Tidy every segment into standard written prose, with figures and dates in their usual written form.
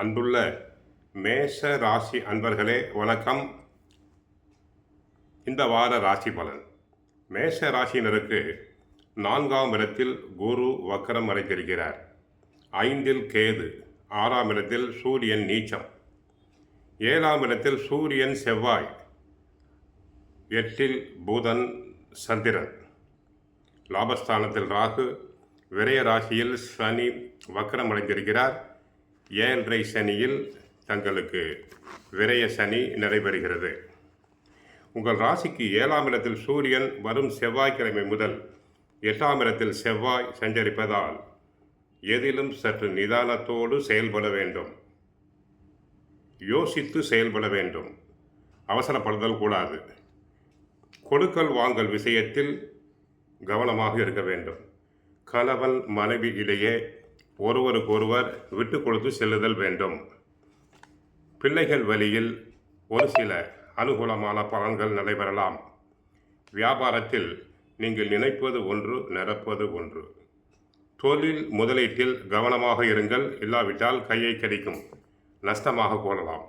அன்புள்ள மேஷ ராசி அன்பர்களே வணக்கம். இந்த வார ராசி பலன். மேஷ ராசியினருக்கு 4ஆம் இடத்தில் குரு வக்கரம் அடைந்திருக்கிறார். 5இல் கேது, 6ஆம் இடத்தில் சூரியன் நீச்சம், 7ஆம் இடத்தில் சூரியன் செவ்வாய், 8இல் புதன் சந்திரன், லாபஸ்தானத்தில் ராகு, விரய ராசியில் சனி வக்கரம் அடைந்திருக்கிறார். 7.5 சனியில் தங்களுக்கு விரய சனி நடைபெறுகிறது. உங்கள் ராசிக்கு 7ஆம் இடத்தில் சூரியன் வரும் செவ்வாய்க்கிழமை முதல் 8ஆம் இடத்தில் செவ்வாய் சஞ்சரிப்பதால் எதிலும் சற்று நிதானத்தோடு செயல்பட வேண்டும். யோசித்து செயல்பட வேண்டும். அவசரப்படுதல் கூடாது. கொடுக்கல் வாங்கல் விஷயத்தில் கவனமாக இருக்க வேண்டும். கணவன் மனைவி இடையே ஒருவருக்கொருவர் விட்டு கொடுத்து செல்லுதல் வேண்டும். பிள்ளைகள் வழியில் ஒரு சில அனுகூலமான பலன்கள் நடைபெறலாம். வியாபாரத்தில் நீங்கள் நினைப்பது ஒன்று, நடப்பது ஒன்று. தொழில் முதலீட்டில் கவனமாக இருங்கள். இல்லாவிட்டால் கையை கடிக்கும், நஷ்டமாக போடலாம்.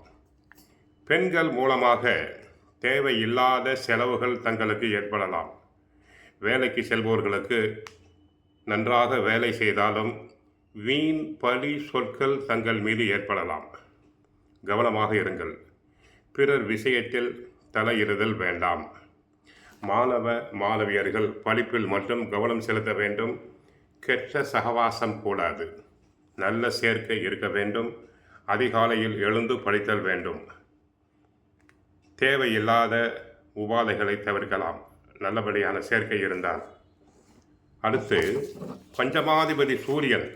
பெண்கள் மூலமாக தேவையில்லாத செலவுகள் தங்களுக்கு ஏற்படலாம். வேலைக்கு செல்பவர்களுக்கு நன்றாக வேலை செய்தாலும் வீண் பழி சொற்கள் தங்கள் மீது ஏற்படலாம். கவனமாக இருங்கள். பிறர் விஷயத்தில் தலையிடுதல் வேண்டாம். மாணவ மாணவியர்கள் படிப்பில் மட்டும் கவனம் செலுத்த வேண்டும். கெட்ட சகவாசம் கூடாது. நல்ல சேர்க்கை இருக்க வேண்டும். அதிகாலையில் எழுந்து படித்தல் வேண்டும். தேவையில்லாத உபாதைகளை தவிர்க்கலாம், நல்லபடியான சேர்க்கை இருந்தால். அடுத்து பஞ்சமாதிபதி சூரியன்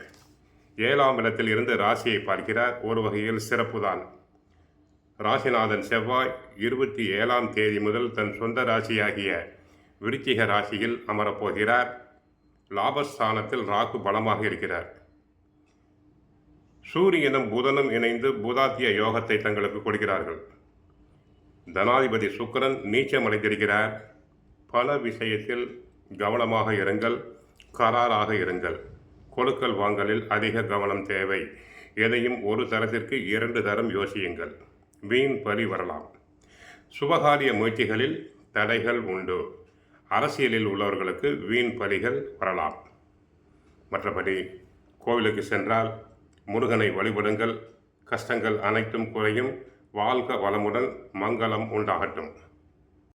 7ஆம் இடத்தில் இருந்து ராசியை பார்க்கிறார். ஒரு வகையில் சிறப்புதான். ராசிநாதன் செவ்வாய் 27ஆம் தேதி முதல் தன் சொந்த ராசியாகிய விருச்சிக ராசியில் அமரப்போகிறார். லாபஸ்தானத்தில் ராகு பலமாக இருக்கிறார். சூரியனும் புதனும் இணைந்து புதாத்திய யோகத்தை தங்களுக்கு கொடுக்கிறார்கள். தனாதிபதி சுக்கிரன் நீச்சமடைந்திருக்கிறார். பல விஷயத்தில் கவனமாக இருங்கள். கராராக இருங்கள். கொடுக்கல் வாங்கலில் அதிக கவனம் தேவை. எதையும் ஒரு தரத்திற்கு 2 தரம் யோசியுங்கள். வீண் பலி வரலாம். சுபகாரிய முயற்சிகளில் தடைகள் உண்டு. அரசியலில் உள்ளவர்களுக்கு வீண் பலிகள் வரலாம். மற்றபடி கோவிலுக்கு சென்றால் முருகனை வழிபடுங்கள். கஷ்டங்கள் அனைத்தும் குறையும். வாழ்க வளமுடன். மங்களம் உண்டாகட்டும்.